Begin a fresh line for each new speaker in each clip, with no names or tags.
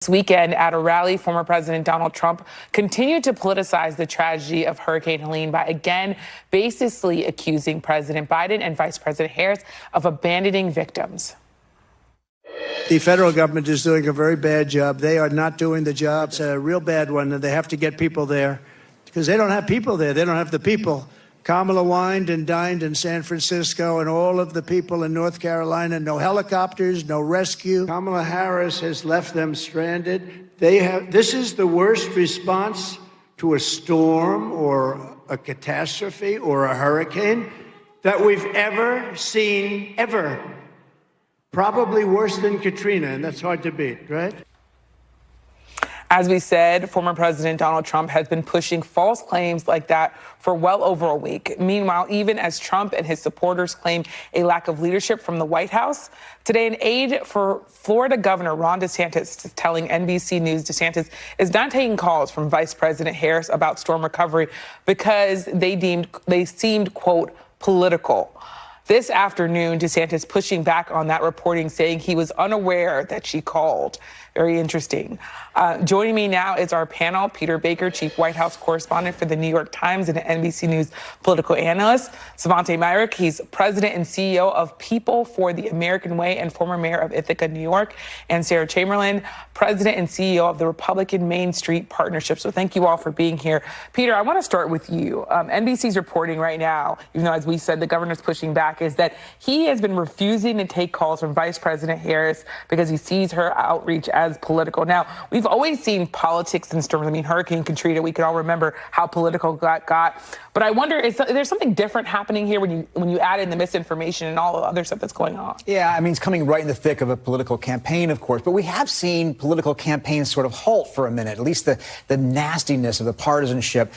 This weekend at a rally, former President Donald Trump continued to politicize the tragedy of Hurricane Helene by again baselessly accusing President Biden and Vice President Harris of abandoning victims.
The federal government is doing a very bad job. They are not doing the job. It's a real bad one, and they have to get people there because they don't have people there. They don't have the people. Kamala wined and dined in San Francisco, and all of the people in North Carolina, no helicopters, no rescue. Kamala Harris has left them stranded. This is the worst response to a storm or a catastrophe or a hurricane that we've ever seen, ever. Probably worse than Katrina, and that's hard to beat, right?
As we said, former President Donald Trump has been pushing false claims like that for well over a week. Meanwhile, even as Trump and his supporters claim a lack of leadership from the White House, today an aide for Florida Governor Ron DeSantis is telling NBC News DeSantis is not taking calls from Vice President Harris about storm recovery because they seemed, quote, political. This afternoon, DeSantis pushing back on that reporting, saying he was unaware that she called. Very interesting. Joining me now is our panel, Peter Baker, Chief White House Correspondent for the New York Times and NBC News political analyst. Svante Myrick, he's President and CEO of People for the American Way and former mayor of Ithaca, New York. And Sarah Chamberlain, President and CEO of the Republican Main Street Partnership. So thank you all for being here. Peter, I want to start with you. NBC's reporting right now, even though, as we said, the governor's pushing back, is that he has been refusing to take calls from Vice President Harris because he sees her outreach as political. Now, we've always seen politics in storms. I mean, Hurricane Katrina, we can all remember how political that got. But I wonder, is there something different happening here when you add in the misinformation and all the other stuff that's going on?
Yeah, I mean, it's coming right in the thick of a political campaign, of course. But we have seen political campaigns sort of halt for a minute, at least the nastiness of the partisanship,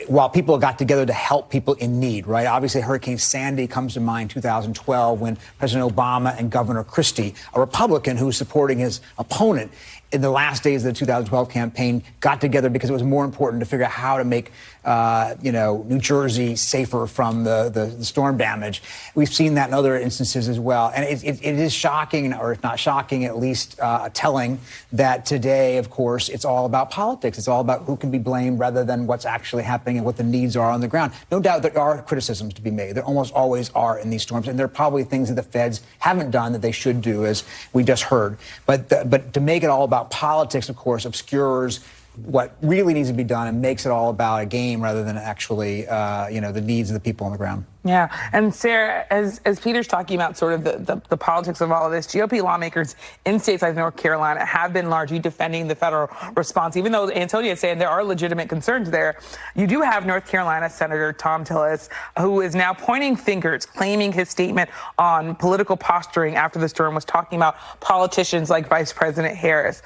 while people got together to help people in need, right? Obviously, Hurricane Sandy comes to mind, 2012, when President Obama and Governor Christie, a Republican who was supporting his opponent in the last days of the 2012 campaign, got together because it was more important to figure out how to make, New Jersey safer from the storm damage. We've seen that in other instances as well. And it is shocking, or if not shocking, at least telling that today, of course, it's all about politics. It's all about who can be blamed rather than what's actually happening and what the needs are on the ground. No doubt there are criticisms to be made. There almost always are in these storms. And there are probably things that the feds haven't done that they should do, as we just heard. But to make it all about politics, of course, obscures what really needs to be done and makes it all about a game rather than actually, the needs of the people on the ground.
Yeah. And Sarah, as Peter's talking about sort of the politics of all of this, GOP lawmakers in states like North Carolina have been largely defending the federal response, even though Antonia is saying there are legitimate concerns there. You do have North Carolina Senator Tom Tillis, who is now pointing fingers, claiming his statement on political posturing after the storm was talking about politicians like Vice President Harris.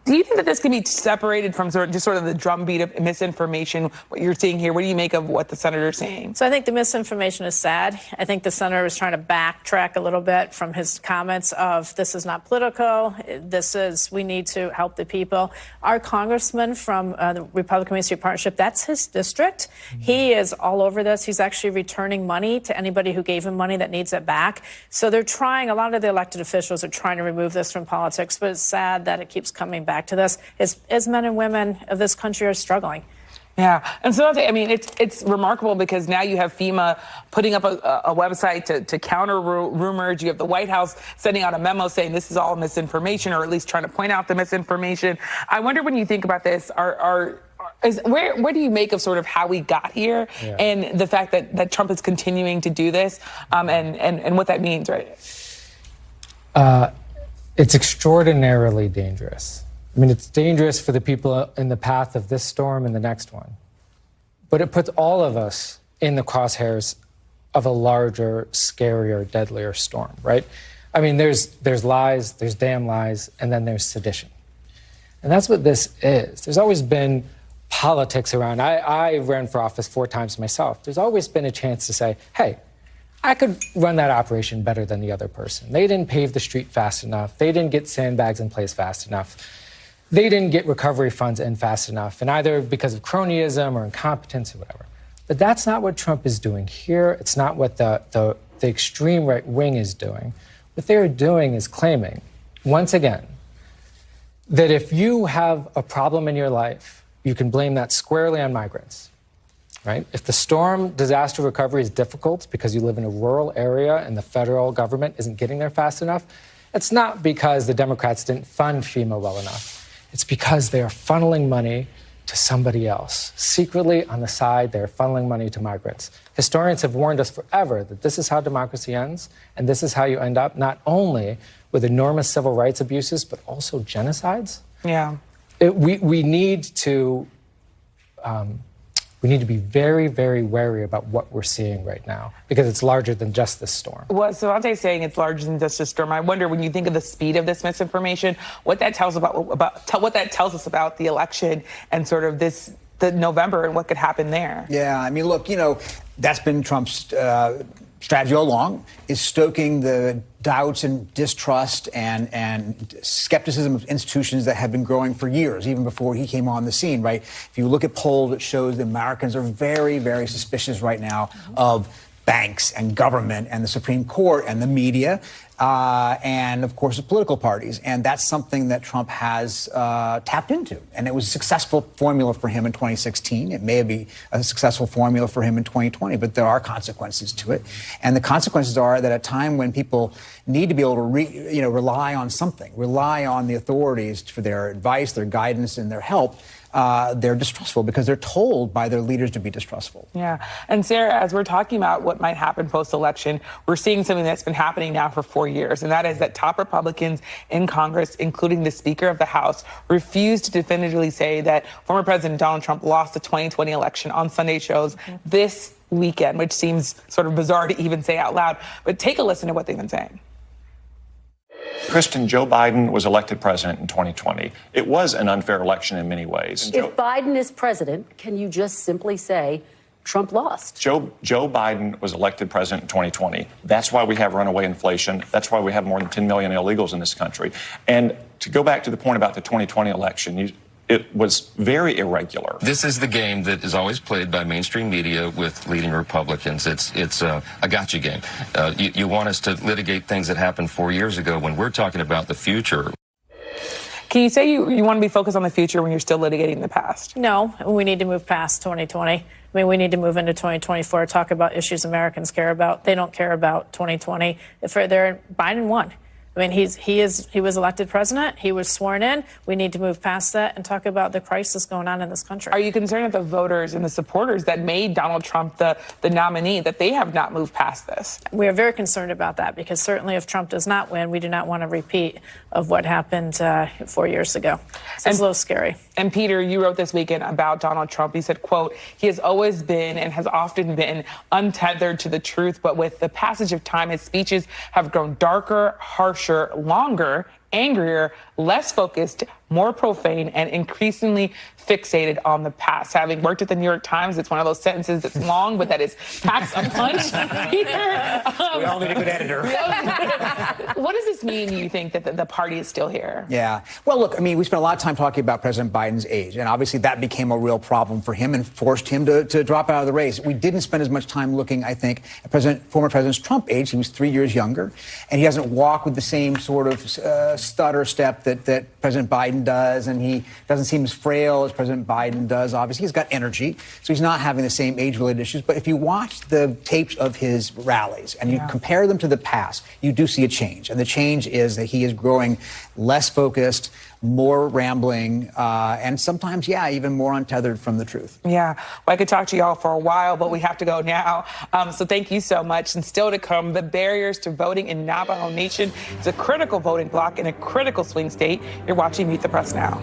Do you think that this can be separated from sort of the drumbeat of misinformation, what you're seeing here? What do you make of what the senator's saying?
So I think the misinformation is sad. I think the senator is trying to backtrack a little bit from his comments of this is not political. We need to help the people. Our congressman from the Republican Main Street Partnership, that's his district. Mm-hmm. He is all over this. He's actually returning money to anybody who gave him money that needs it back. So they're trying, a lot of the elected officials are trying to remove this from politics, but it's sad that it keeps coming back to this as men and women of this country are struggling.
Yeah. And so, I mean, it's remarkable because now you have FEMA putting up a website to counter rumors. You have the White House sending out a memo saying this is all misinformation, or at least trying to point out the misinformation. I wonder, when you think about this, where do you make of sort of how we got here and the fact that Trump is continuing to do this and what that means, right?
It's extraordinarily dangerous. I mean, it's dangerous for the people in the path of this storm and the next one. But it puts all of us in the crosshairs of a larger, scarier, deadlier storm, right? I mean, there's lies, there's damn lies, and then there's sedition. And that's what this is. There's always been politics around. I ran for office 4 times myself. There's always been a chance to say, hey, I could run that operation better than the other person. They didn't pave the street fast enough. They didn't get sandbags in place fast enough. They didn't get recovery funds in fast enough, and either because of cronyism or incompetence or whatever. But that's not what Trump is doing here. It's not what the extreme right wing is doing. What they are doing is claiming, once again, that if you have a problem in your life, you can blame that squarely on migrants, right? If the storm disaster recovery is difficult because you live in a rural area and the federal government isn't getting there fast enough, it's not because the Democrats didn't fund FEMA well enough. It's because they are funneling money to somebody else. Secretly, on the side, they're funneling money to migrants. Historians have warned us forever that this is how democracy ends, and this is how you end up not only with enormous civil rights abuses, but also genocides.
Yeah.
We need to be very, very wary about what we're seeing right now, because it's larger than just this storm.
Well, Svante's saying it's larger than just a storm. I wonder, when you think of the speed of this misinformation, what that tells what that tells us about the election and sort of the November and what could happen there.
Yeah, I mean, look, that's been Trump's strategy all along, is stoking the doubts and distrust and skepticism of institutions that have been growing for years, even before he came on the scene, right? If you look at polls, it shows that Americans are very, very suspicious right now of banks and government and the Supreme Court and the media, and of course the political parties. And that's something that Trump has tapped into. And it was a successful formula for him in 2016. It may be a successful formula for him in 2020, but there are consequences to it. And the consequences are that at a time when people need to be able to rely on something, rely on the authorities for their advice, their guidance, and their help, they're distrustful because they're told by their leaders to be distrustful.
Yeah. And Sarah, as we're talking about what might happen post-election, we're seeing something that's been happening now for 4 years, and that is that top Republicans in Congress, including the Speaker of the House, refused to definitively say that former President Donald Trump lost the 2020 election on Sunday shows this weekend, which seems sort of bizarre to even say out loud. But take a listen to what they've been saying.
Kristen, Joe Biden was elected president in 2020. It was an unfair election in many ways.
If Biden is president, can you just simply say Trump lost?
Joe Biden was elected president in 2020. That's why we have runaway inflation. That's why we have more than 10 million illegals in this country. And to go back to the point about the 2020 election, it was very irregular.
This is the game that is always played by mainstream media with leading Republicans. It's a gotcha game. You want us to litigate things that happened 4 years ago when we're talking about the future.
Can you say you want to be focused on the future when you're still litigating the past?
No, we need to move past 2020. I mean, we need to move into 2024, talk about issues Americans care about. They don't care about 2020. Biden won. I mean, he was elected president. He was sworn in. We need to move past that and talk about the crisis going on in this country.
Are you concerned that the voters and the supporters that made Donald Trump the nominee, that they have not moved past this?
We are very concerned about that, because certainly if Trump does not win, we do not want a repeat of what happened 4 years ago. So it's a little scary.
And Peter, you wrote this weekend about Donald Trump. You said, quote, he has always been and has often been untethered to the truth, but with the passage of time, his speeches have grown darker, harsher, longer, angrier, less focused, more profane, and increasingly fixated on the past. Having worked at the New York Times, it's one of those sentences that's long, but that is packs a punch. Peter,
we all need a good editor.
What does this mean, you think, that the party is still here?
Yeah. Well, look, I mean, we spent a lot of time talking about President Biden's age, and obviously that became a real problem for him and forced him to drop out of the race. We didn't spend as much time looking, I think, at former President Trump's age. He was 3 years younger, and he doesn't walk with the same sort of stutter step that President Biden does, and he doesn't seem as frail as President Biden does. Obviously, he's got energy, so he's not having the same age-related issues. But if you watch the tapes of his rallies and you compare them to the past, you do see a change. And the change is that he is growing less focused, more rambling, and sometimes, even more untethered from the truth.
Yeah. Well, I could talk to y'all for a while, but we have to go now. So thank you so much. And still to come, the barriers to voting in Navajo Nation is a critical voting bloc in a critical swing state. You're watching Meet the Press Now.